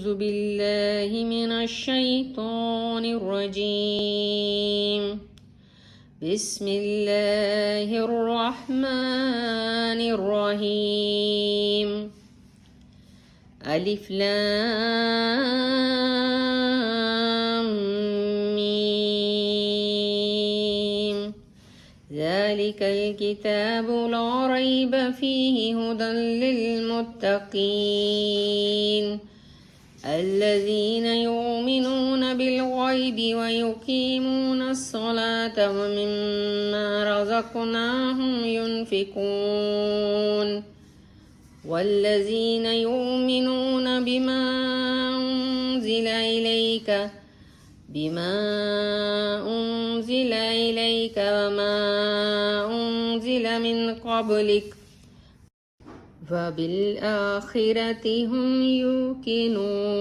أعوذ بالله من الشيطان الرجيم. بسم الله الرحمن الرحيم. ألف لام ميم. ذلك الكتاب لا ريب فيه هدى للمتقين الذين يؤمنون بالغيب ويقيمون الصلاة ومما رزقناهم ينفقون والذين يؤمنون بما أنزل إليك وما أنزل من قبلك وبالآخرة هم يوقنون.